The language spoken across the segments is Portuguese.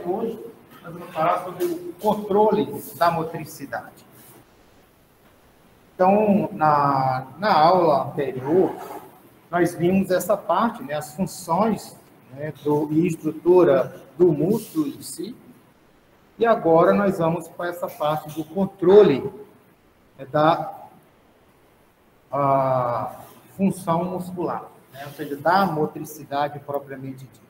Hoje nós vamos falar sobre o controle da motricidade. Então, na aula anterior, nós vimos essa parte, né, as funções, né, e estrutura do músculo em si, e agora nós vamos para essa parte do controle, né, da função muscular, né, ou seja, da motricidade propriamente dita.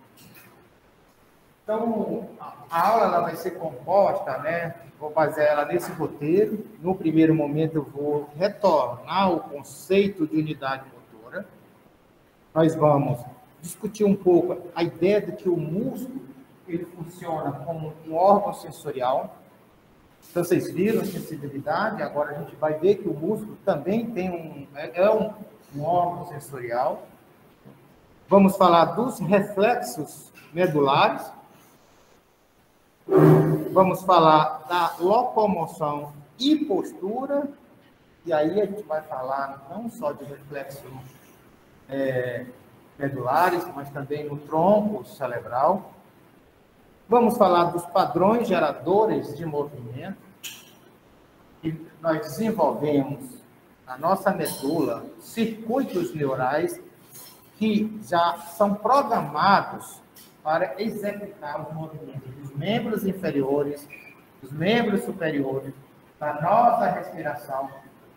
Então, a aula ela vai ser composta, né? Vou basear ela nesse roteiro. No primeiro momento, eu vou retornar o conceito de unidade motora. Nós vamos discutir um pouco a ideia de que o músculo ele funciona como um órgão sensorial. Então, vocês viram a sensibilidade, agora a gente vai ver que o músculo também tem um órgão sensorial. Vamos falar dos reflexos medulares. Vamos falar da locomoção e postura, e aí a gente vai falar não só de reflexos medulares, mas também no tronco cerebral. Vamos falar dos padrões geradores de movimento, e nós desenvolvemos na nossa medula circuitos neurais que já são programados para executar os movimentos dos membros inferiores, dos membros superiores, da nossa respiração,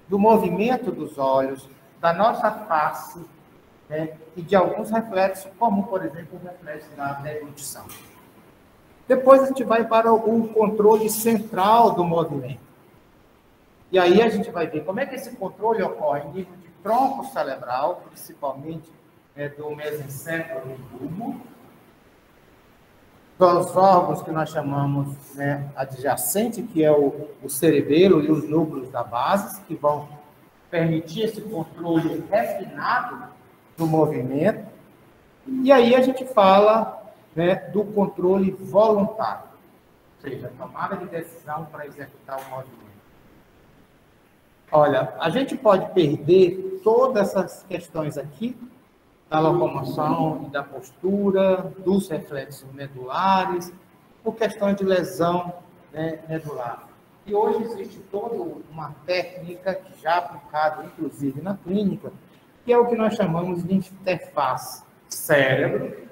do movimento dos olhos, da nossa face, né, e de alguns reflexos, como, por exemplo, o reflexo da deglutição. Depois a gente vai para o controle central do movimento. E aí a gente vai ver como é que esse controle ocorre em nível de tronco cerebral, principalmente do mesencéfalo e do bulbo, dos órgãos que nós chamamos, né, adjacente, que é o cerebelo e os núcleos da base, que vão permitir esse controle refinado do movimento. E aí a gente fala, né, do controle voluntário, ou seja, a tomada de decisão para executar o movimento. Olha, a gente pode perder todas essas questões aqui, da locomoção e da postura, dos reflexos medulares, por questão de lesão, né, medular. E hoje existe toda uma técnica que já aplicada, inclusive na clínica, que é o que nós chamamos de interface cérebro,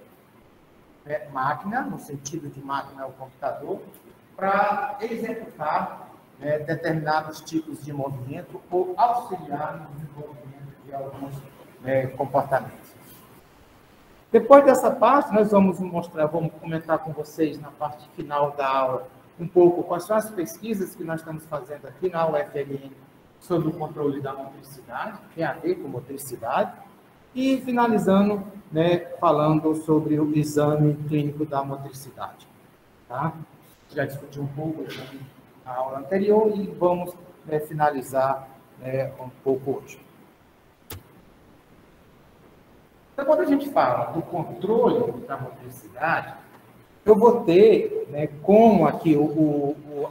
máquina, no sentido de máquina ao computador, para executar determinados tipos de movimento ou auxiliar no desenvolvimento de alguns comportamentos. Depois dessa parte, nós vamos comentar com vocês na parte final da aula um pouco quais são as pesquisas que nós estamos fazendo aqui na UFRN sobre o controle da motricidade, que tem a ver com motricidade, e finalizando, né, falando sobre o exame clínico da motricidade. Tá? Já discuti um pouco na aula anterior e vamos finalizar um pouco hoje. Então, quando a gente fala do controle da motricidade, eu vou ter, né, como aqui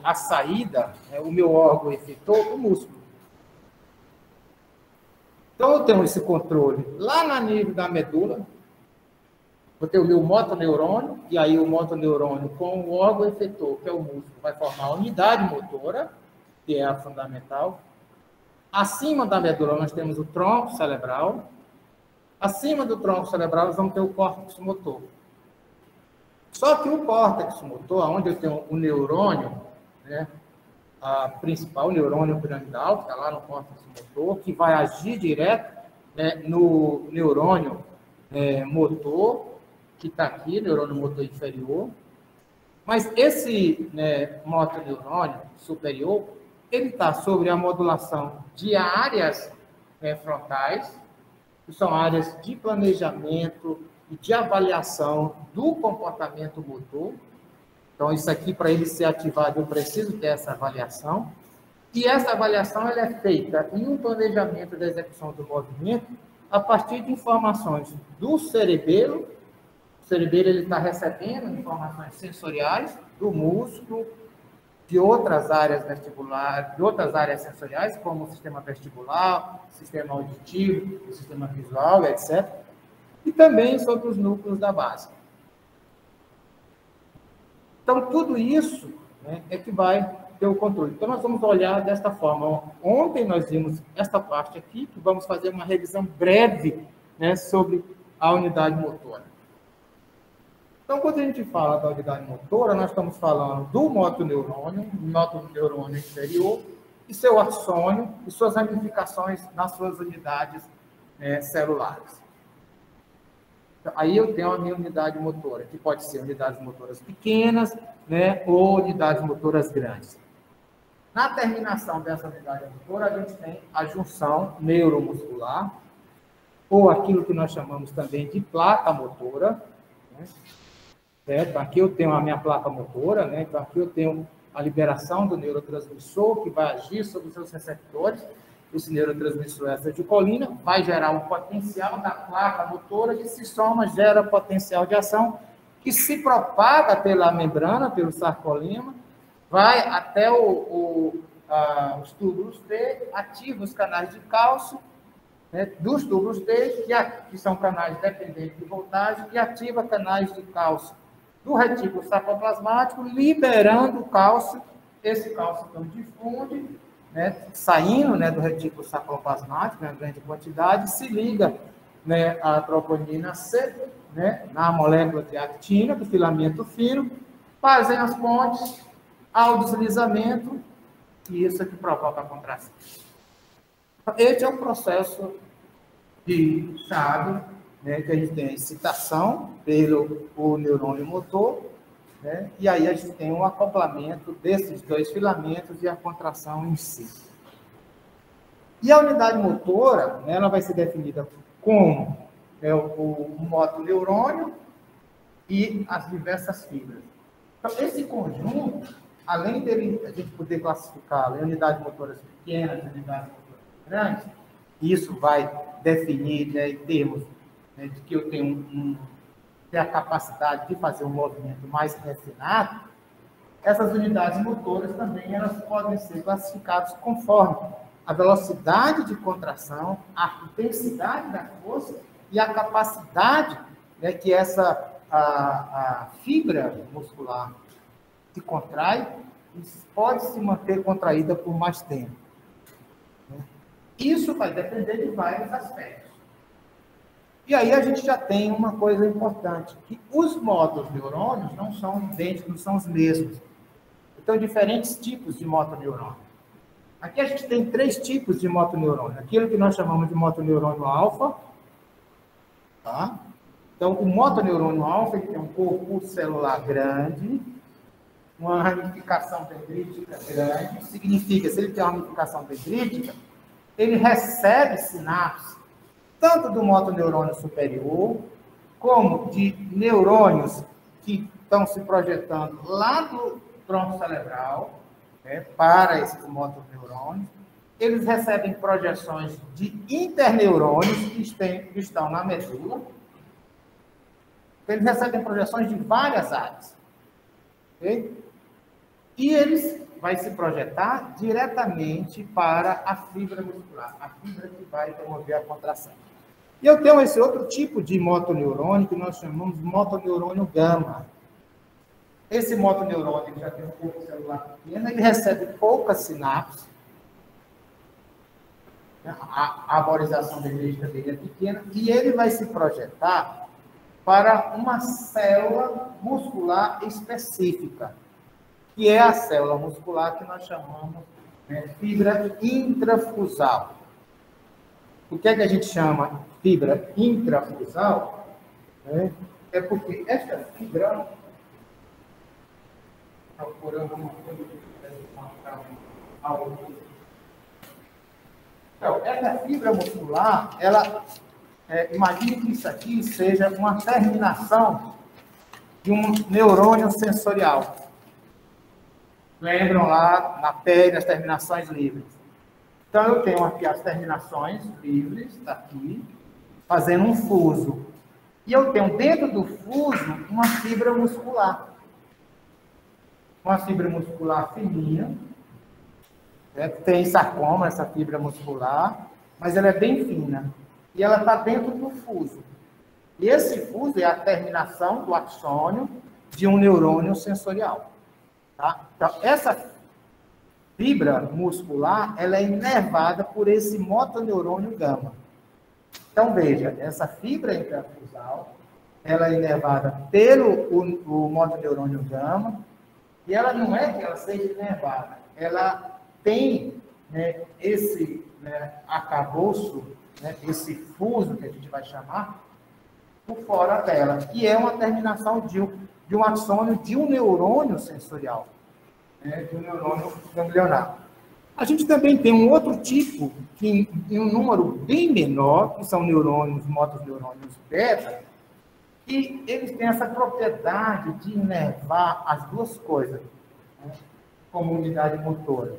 a saída, o meu órgão efetor, o músculo. Então, eu tenho esse controle lá no nível da medula, vou ter o meu motoneurônio, e aí o motoneurônio com o órgão efetor, que é o músculo, vai formar a unidade motora, que é a fundamental. Acima da medula, nós temos o tronco cerebral. Acima do tronco cerebral, nós vamos ter o córtex motor. Só que o córtex motor, onde eu tenho o neurônio, né, a principal, o neurônio piramidal, que está lá no córtex motor, que vai agir direto, né, no neurônio motor, que está aqui, neurônio motor inferior. Mas esse, né, motoneurônio superior, ele está sobre a modulação de áreas frontais, que são áreas de planejamento e de avaliação do comportamento motor. Então, isso aqui, para ele ser ativado, eu preciso ter essa avaliação. E essa avaliação ela é feita em um planejamento da execução do movimento a partir de informações do cerebelo. O cerebelo está recebendo informações sensoriais do músculo, de outras áreas vestibulares, de outras áreas sensoriais, como o sistema vestibular, o sistema auditivo, o sistema visual, etc. E também sobre os núcleos da base. Então, tudo isso, né, é que vai ter o controle. Então, nós vamos olhar desta forma. Ontem nós vimos esta parte aqui, que vamos fazer uma revisão breve, né, sobre a unidade motora. Então, quando a gente fala da unidade motora, nós estamos falando do motoneurônio inferior, e seu axônio e suas ramificações nas suas unidades celulares. Então, aí eu tenho a minha unidade motora, que pode ser unidades motoras pequenas, né, ou unidades motoras grandes. Na terminação dessa unidade motora, a gente tem a junção neuromuscular, ou aquilo que nós chamamos também de placa motora, né? Certo? Aqui eu tenho a minha placa motora, né? Então aqui eu tenho a liberação do neurotransmissor, que vai agir sobre os seus receptores. Esse neurotransmissor é acetilcolina, vai gerar um potencial da placa motora, que se soma, gera potencial de ação, que se propaga pela membrana, pelo sarcolima, vai até os túbulos T, ativa os canais de cálcio, né, dos túbulos T, que são canais dependentes de voltagem, e ativa canais de cálcio do retículo sarcoplasmático, liberando o cálcio. Esse cálcio então difunde, né, saindo, né, do retículo sarcoplasmático, né, em grande quantidade, se liga, né, à troponina C, né, na molécula de actina, do filamento fino, fazem as pontes ao deslizamento, e isso é que provoca a contração. Este é o processo de chave, né, que a gente tem a excitação pelo neurônio motor, né, e aí a gente tem um acoplamento desses dois filamentos e a contração em si. E a unidade motora, né, ela vai ser definida como o motoneurônio e as diversas fibras. Então, esse conjunto, além dele a gente poder classificar em unidades motoras pequenas, unidades motoras grandes, isso vai definir, né, em termos, né, de que eu tenho a capacidade de fazer um movimento mais refinado. Essas unidades motoras também elas podem ser classificadas conforme a velocidade de contração, a intensidade da força e a capacidade, né, que a fibra muscular se contrai e pode se manter contraída por mais tempo. Isso vai depender de vários aspectos. E aí a gente já tem uma coisa importante, que os motoneurônios não são idênticos, não são os mesmos. Então, diferentes tipos de motoneurônio. Aqui a gente tem 3 tipos de motoneurônio. Aquilo que nós chamamos de motoneurônio alfa. Tá? Então, o motoneurônio alfa ele tem um corpo celular grande, uma ramificação dendrítica grande. Significa, se ele tem uma ramificação dendrítica, ele recebe sinapses tanto do motoneurônio superior, como de neurônios que estão se projetando lá do tronco cerebral, né, para esses motoneurônios. Eles recebem projeções de interneurônios que estão na medula. Eles recebem projeções de várias áreas. Okay? E eles vai se projetar diretamente para a fibra muscular, a fibra que vai promover a contração. E eu tenho esse outro tipo de motoneurônio que nós chamamos de motoneurônio gama. Esse motoneurônio já tem um corpo celular pequeno, ele recebe poucas sinapses, a arborização dendrítica dele é pequena, e ele vai se projetar para uma célula muscular específica, que é a célula muscular que nós chamamos de fibra intrafusal. O que é que a gente chama fibra intrafusal? É porque esta fibra, procurando uma coisa então, essa fibra muscular, ela, imagine que isso aqui seja uma terminação de um neurônio sensorial. Lembram lá na pele as terminações livres? Então, eu tenho aqui as terminações livres, está aqui, fazendo um fuso. E eu tenho dentro do fuso uma fibra muscular. Uma fibra muscular fininha, tem sarcoma, essa fibra muscular, mas ela é bem fina. E ela está dentro do fuso. E esse fuso é a terminação do axônio de um neurônio sensorial. Tá? Então, essa fibra muscular, ela é inervada por esse motoneurônio gama. Então, veja, essa fibra intrafusal, ela é inervada pelo o motoneurônio gama, e ela não é que ela seja inervada, ela tem, né, esse, né, arcabouço, né, esse fuso, que a gente vai chamar, por fora dela, que é uma terminação de um axônio de um neurônio sensorial, né, de um neurônio ganglionar. A gente também tem um outro tipo, que em um número bem menor, que são neurônios, motoneurônios beta, e eles têm essa propriedade de inervar as duas coisas, né, como unidade motora.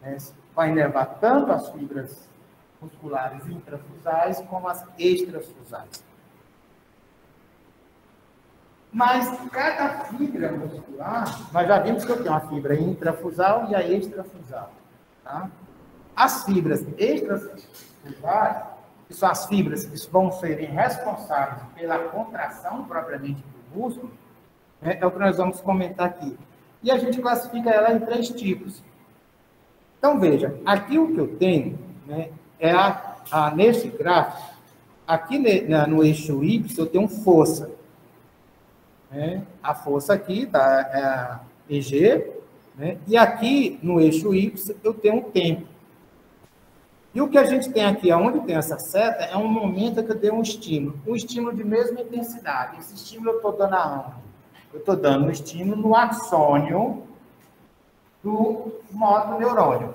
Né? Vai inervar tanto as fibras musculares intrafusais como as extrafusais. Mas cada fibra muscular, nós já vimos que eu tenho a fibra intrafusal e a extrafusal. Tá? As fibras extrafusais, que são as fibras que vão serem responsáveis pela contração propriamente do músculo, né, é o que nós vamos comentar aqui. E a gente classifica ela em 3 tipos. Então, veja, aqui o que eu tenho, né, é nesse gráfico, aqui no eixo Y, eu tenho força. Né? A força aqui tá, é a EG, né? E aqui no eixo Y eu tenho um tempo. E o que a gente tem aqui, onde tem essa seta, é um momento que eu dei um estímulo de mesma intensidade. Esse estímulo eu estou dando aonde? Eu estou dando um estímulo no axônio do motoneurônio.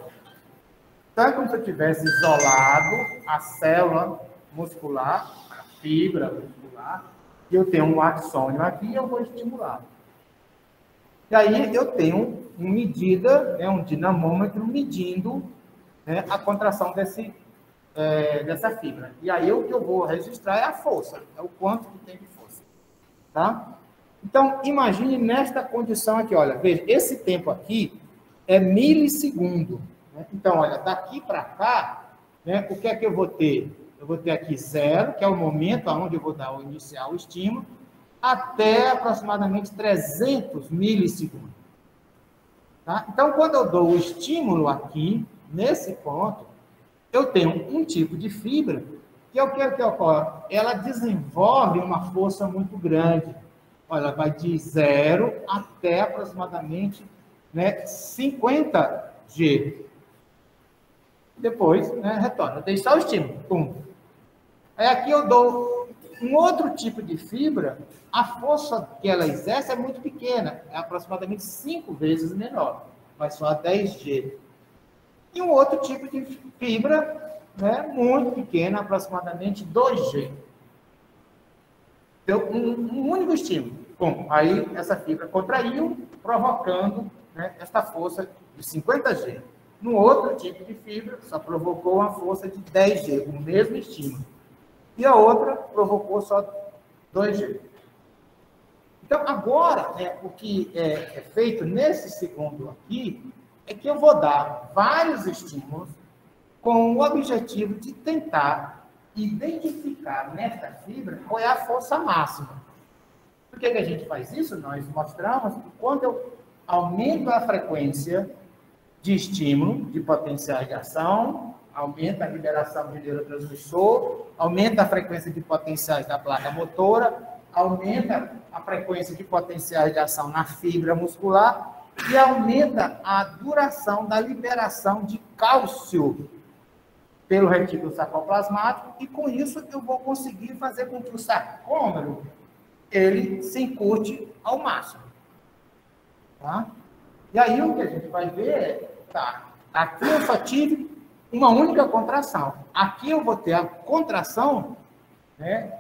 Então, é como se eu tivesse isolado a célula muscular, a fibra muscular, e eu tenho um axônio aqui e eu vou estimular. E aí eu tenho uma medida, né, um dinamômetro medindo, né, a contração dessa fibra. E aí o que eu vou registrar é a força, é o quanto que tem de força. Tá? Então, imagine nesta condição aqui, olha, veja, esse tempo aqui é milissegundo. Né? Então, olha, daqui para cá, né, o que é que eu vou ter? Eu vou ter aqui 0, que é o momento onde eu vou dar o inicial estímulo, até aproximadamente 300 milissegundos. Tá? Então, quando eu dou o estímulo aqui, nesse ponto, eu tenho um tipo de fibra que é o que ocorre? Ela desenvolve uma força muito grande. Olha, ela vai de 0 até aproximadamente, né, 50 G. Depois, né, retorna. Eu dei só o estímulo. Pum. Aí aqui eu dou um outro tipo de fibra, a força que ela exerce é muito pequena, é aproximadamente 5 vezes menor, vai só a 10 G. E um outro tipo de fibra, né, muito pequena, aproximadamente 2 G. Então, um único estímulo. Bom, aí essa fibra contraiu, provocando, né, esta força de 50 G. No outro tipo de fibra, só provocou uma força de 10 G, o mesmo estímulo. E a outra provocou só 2 G. Então, agora, né, o que é feito nesse segundo aqui, é que eu vou dar vários estímulos com o objetivo de tentar identificar nesta fibra qual é a força máxima. Por que a gente faz isso? Nós mostramos que quando eu aumento a frequência de estímulo, de potenciais de ação, aumenta a liberação de neurotransmissor, aumenta a frequência de potenciais da placa motora, aumenta a frequência de potenciais de ação na fibra muscular e aumenta a duração da liberação de cálcio pelo retículo sarcoplasmático, e com isso eu vou conseguir fazer com que o sarcômero ele se encurte ao máximo. Tá? E aí o que a gente vai ver é, tá, aqui eu só tive uma única contração. Aqui eu vou ter a contração, né,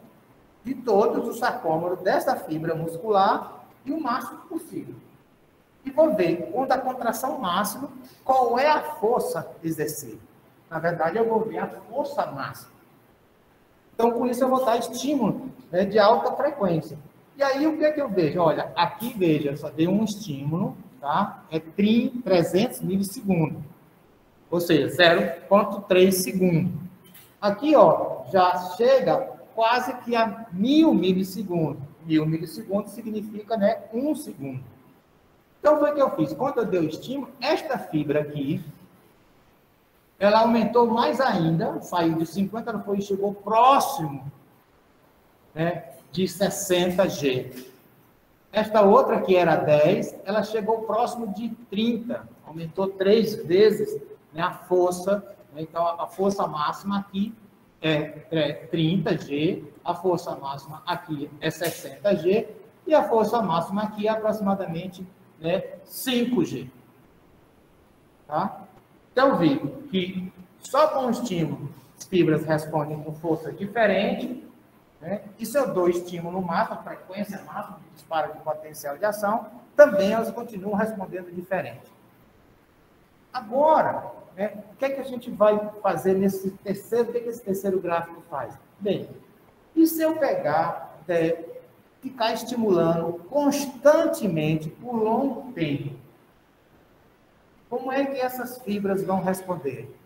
de todos os sarcômeros dessa fibra muscular e o máximo possível. E vou ver, quando a contração máxima, qual é a força exercida. Na verdade, eu vou ver a força máxima. Então, com isso, eu vou dar estímulo, né, de alta frequência. E aí, o que é que eu vejo? Olha, aqui, veja, eu só dei um estímulo, tá? É 300 milissegundos. Ou seja, 0,3 segundos. Aqui, ó, já chega quase que a 1000 milissegundos. 1000 milissegundos significa, né, 1 segundo. Então, foi o que eu fiz. Quando eu dei o estímulo, esta fibra aqui, ela aumentou mais ainda, saiu de 50, ela foi, chegou próximo, né, de 60 G. Esta outra, que era 10, ela chegou próximo de 30, aumentou 3 vezes, né, a força. Né, então, a força máxima aqui é 30 G, a força máxima aqui é 60 G, e a força máxima aqui é aproximadamente, né, 5 G. Tá? Então, vi que só com o estímulo, as fibras respondem com força diferente, né? E se eu dou estímulo máximo, frequência máxima, disparo de potencial de ação, também elas continuam respondendo diferente. Agora, né, o que é que a gente vai fazer nesse terceiro, o que é que esse terceiro gráfico faz? Bem, e se eu pegar, ficar estimulando constantemente por longo tempo, como é que essas fibras vão responder?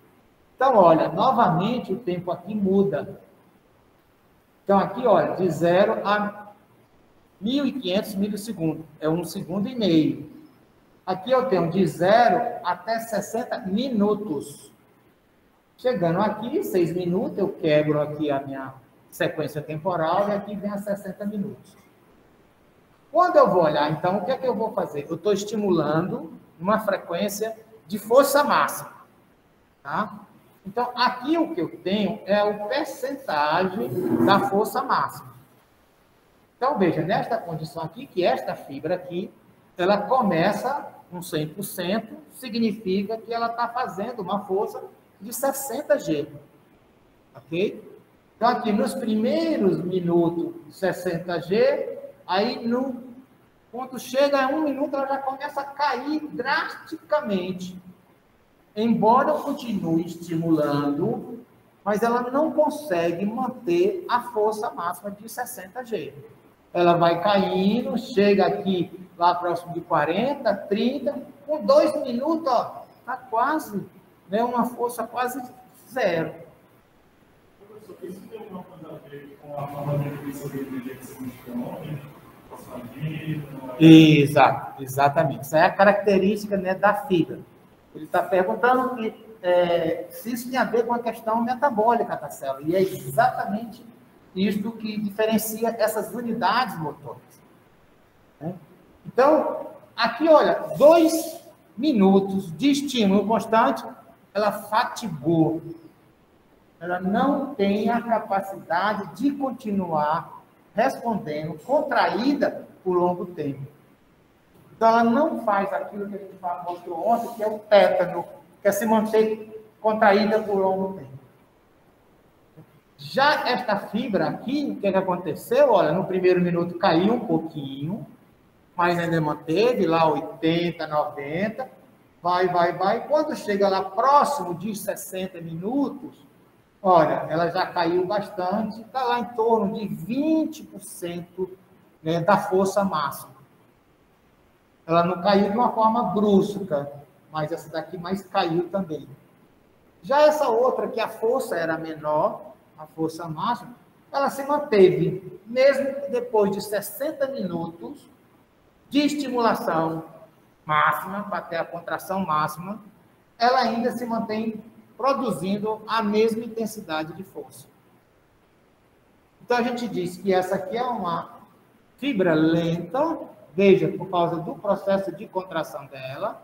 Então, olha, novamente o tempo aqui muda. Então, aqui, olha, de 0 a 1.500 milissegundos, é 1,5 segundo. Aqui eu tenho de 0 até 60 minutos. Chegando aqui, 6 minutos, eu quebro aqui a minha sequência temporal e aqui vem a 60 minutos. Quando eu vou olhar, então, o que é que eu vou fazer? Eu estou estimulando uma frequência de força máxima. Tá? Então, aqui o que eu tenho é o percentagem da força máxima. Então, veja, nesta condição aqui, que esta fibra aqui, ela começa com 100%, significa que ela está fazendo uma força de 60 G. Ok? Então, aqui nos primeiros minutos, 60 G, aí quando chega a 1 minuto, ela já começa a cair drasticamente. Embora eu continue estimulando, mas ela não consegue manter a força máxima de 60 G. Ela vai caindo, chega aqui lá próximo de 40, 30, com 2 minutos, ó, está quase, né, uma força quase zero. Professor, isso tem alguma coisa a ver com a forma de aquisição de energia que você mencionou, né? Exato, exatamente. Isso é a característica, né, da fibra. Ele está perguntando se isso tem a ver com a questão metabólica da célula. E é exatamente isso que diferencia essas unidades motoras. Né? Então, aqui, olha, 2 minutos de estímulo constante, ela fatigou. Ela não tem a capacidade de continuar respondendo, contraída por longo tempo. Então, ela não faz aquilo que a gente mostrou ontem, que é o tétano, que é se manter contraída por longo tempo. Já esta fibra aqui, o que aconteceu? Olha, no primeiro minuto caiu um pouquinho, mas ainda manteve lá 80, 90, vai. Quando chega lá próximo de 60 minutos, olha, ela já caiu bastante, está lá em torno de 20%, né, da força máxima. Ela não caiu de uma forma brusca, mas essa daqui mais caiu também. Já essa outra, que a força era menor, a força máxima, ela se manteve, mesmo depois de 60 minutos de estimulação máxima, para ter a contração máxima, ela ainda se mantém produzindo a mesma intensidade de força. Então, a gente diz que essa aqui é uma fibra lenta, veja, por causa do processo de contração dela,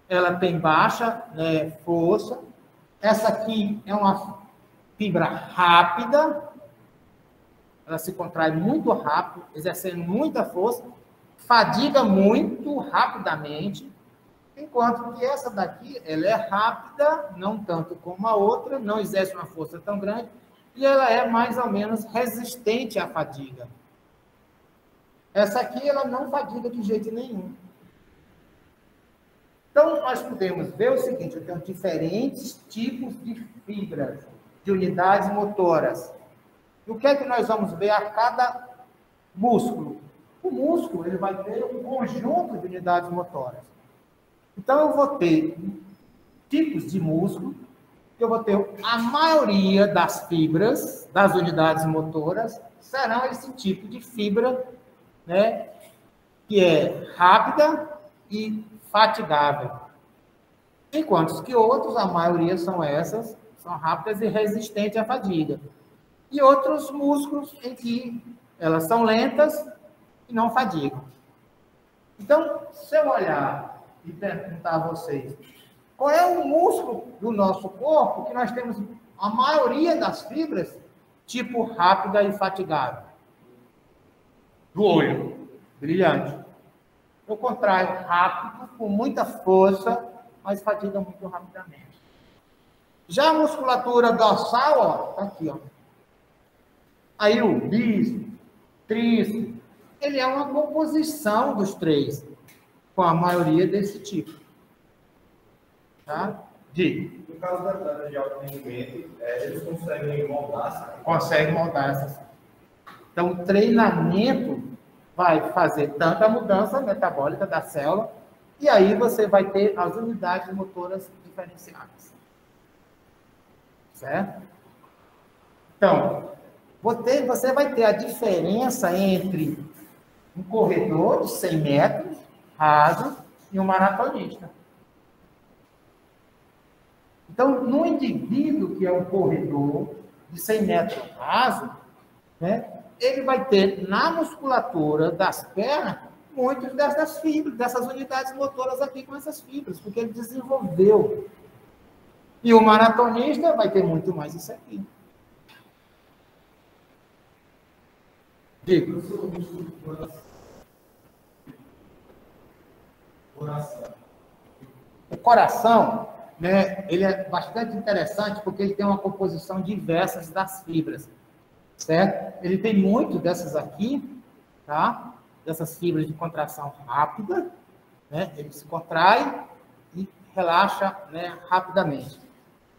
ela tem baixa, né, força. Essa aqui é uma fibra rápida, ela se contrai muito rápido, exercendo muita força, fadiga muito rapidamente, enquanto que essa daqui, ela é rápida, não tanto como a outra, não exerce uma força tão grande, e ela é mais ou menos resistente à fadiga. Essa aqui, ela não fadiga de jeito nenhum. Então, nós podemos ver o seguinte, eu tenho diferentes tipos de fibras, de unidades motoras. E o que é que nós vamos ver a cada músculo? O músculo, ele vai ter um conjunto de unidades motoras. Então, eu vou ter tipos de músculo, eu vou ter a maioria das fibras, das unidades motoras, serão esse tipo de fibra, né, que é rápida e fatigável. Enquanto que outros, a maioria são essas, são rápidas e resistentes à fadiga. E outros músculos em que elas são lentas e não fadigam. Então, se eu olhar e perguntar a vocês, qual é o músculo do nosso corpo que nós temos a maioria das fibras, tipo rápida e fatigável? Do olho, brilhante. Eu contraio rápido, com muita força, mas fadiga muito rapidamente. Já a musculatura dorsal, ó, tá aqui, ó. Aí o bíceps, tríceps, ele é uma composição dos três, com a maioria desse tipo. Tá? No caso da atletas de alto rendimento, eles conseguem moldar essa? Conseguem moldar essas. Então, o treinamento vai fazer tanto a mudança metabólica da célula, e aí você vai ter as unidades motoras diferenciadas. Certo? Então, você vai ter a diferença entre um corredor de 100 metros raso e um maratonista. Então, no indivíduo que é um corredor de 100 metros raso, né, ele vai ter na musculatura das pernas muitas dessas fibras, dessas unidades motoras aqui com essas fibras, porque ele desenvolveu. E o maratonista vai ter muito mais isso aqui. Digo. O coração, né, ele é bastante interessante porque ele tem uma composição diversa das fibras, certo? Ele tem muito dessas aqui, tá? Dessas fibras de contração rápida, né? Ele se contrai e relaxa, né, rapidamente.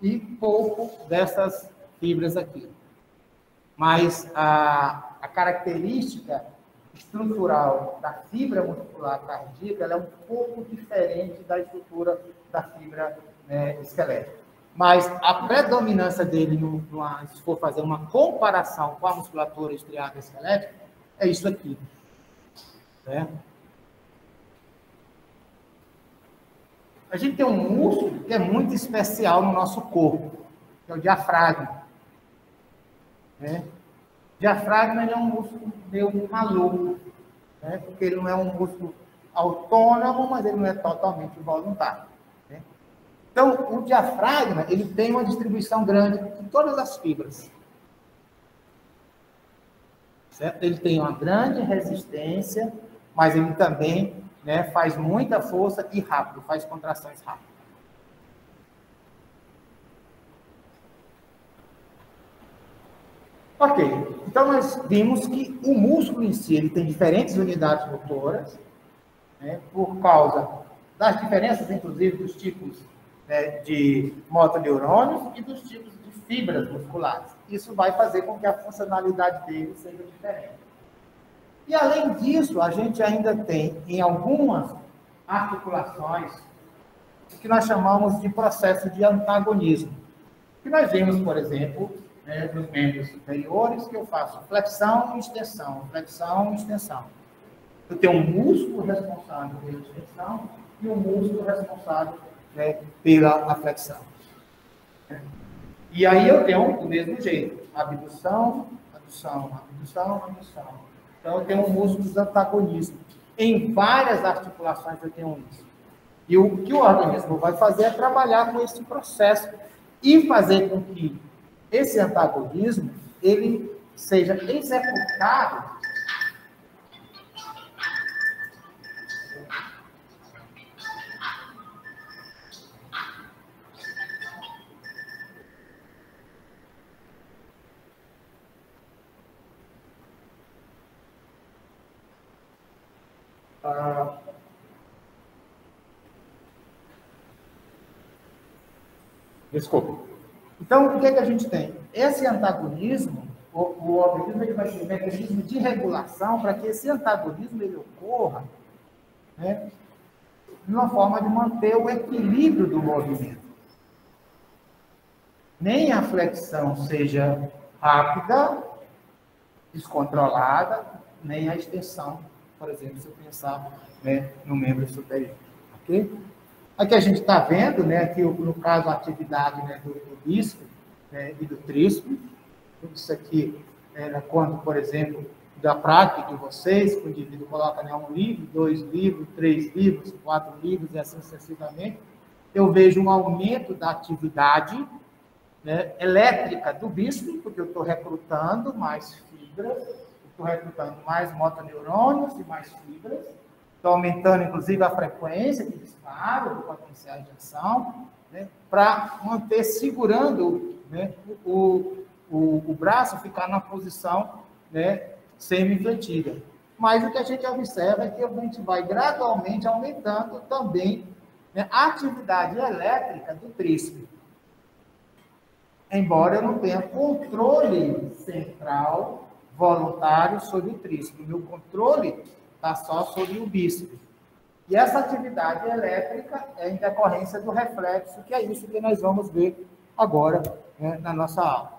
E pouco dessas fibras aqui. Mas a característica estrutural da fibra muscular cardíaca ela é um pouco diferente da estrutura da fibra, né, esquelética. Mas a predominância dele, se for fazer uma comparação com a musculatura estriada esquelética, é isso aqui. Certo? A gente tem um músculo que é muito especial no nosso corpo, que é o diafragma. Né? O diafragma ele é um músculo meio maluco, né? Porque ele não é um músculo autônomo, mas ele não é totalmente voluntário. Né? Então, o diafragma ele tem uma distribuição grande de todas as fibras. Certo? Ele tem uma grande resistência, mas ele também, né, faz muita força e rápido, faz contrações rápidas. Ok, então nós vimos que o músculo em si ele tem diferentes unidades motoras, né, por causa das diferenças, inclusive, dos tipos, né, de motoneurônios e dos tipos de fibras musculares. Isso vai fazer com que a funcionalidade dele seja diferente. E, além disso, a gente ainda tem, em algumas articulações, o que nós chamamos de processo de antagonismo. Que nós vimos, por exemplo, né, nos membros superiores, que eu faço flexão e extensão, flexão e extensão. Eu tenho um músculo responsável pela extensão e um músculo responsável, né, pela flexão. E aí eu tenho do mesmo jeito, abdução, adução, abdução, abdução. Então eu tenho um músculo de antagonismo. Em várias articulações eu tenho isso. E o que o organismo vai fazer é trabalhar com esse processo e fazer com que esse antagonismo ele seja executado desculpa. Então, o que a gente tem? Esse antagonismo, o organismo ele vai ter um mecanismo de regulação para que esse antagonismo ele ocorra, né, de uma forma de manter o equilíbrio do movimento. nem a flexão seja rápida, descontrolada, nem a extensão, por exemplo, se eu pensar, né, no membro superior. Ok? Aqui a gente está vendo, né, aqui no caso a atividade, né, do bíceps, né, e do tríceps. Tudo isso aqui era quando, por exemplo, da prática de vocês, que o indivíduo coloca, né, 1 livro, 2 livros, 3 livros, 4 livros e assim sucessivamente, eu vejo um aumento da atividade, né, elétrica do bíceps, porque eu estou recrutando mais fibras, estou recrutando mais motoneurônios e mais fibras, estou aumentando, inclusive, a frequência de disparo, do potencial de ação, né, para manter segurando, né, o braço ficar na posição, né, semi-invertida. Mas o que a gente observa é que a gente vai gradualmente aumentando também, né, a atividade elétrica do tríceps. Embora eu não tenha controle central voluntário sobre o tríceps. O meu controle está só sobre o bíceps. E essa atividade elétrica é em decorrência do reflexo, que é isso que nós vamos ver agora, né, na nossa aula.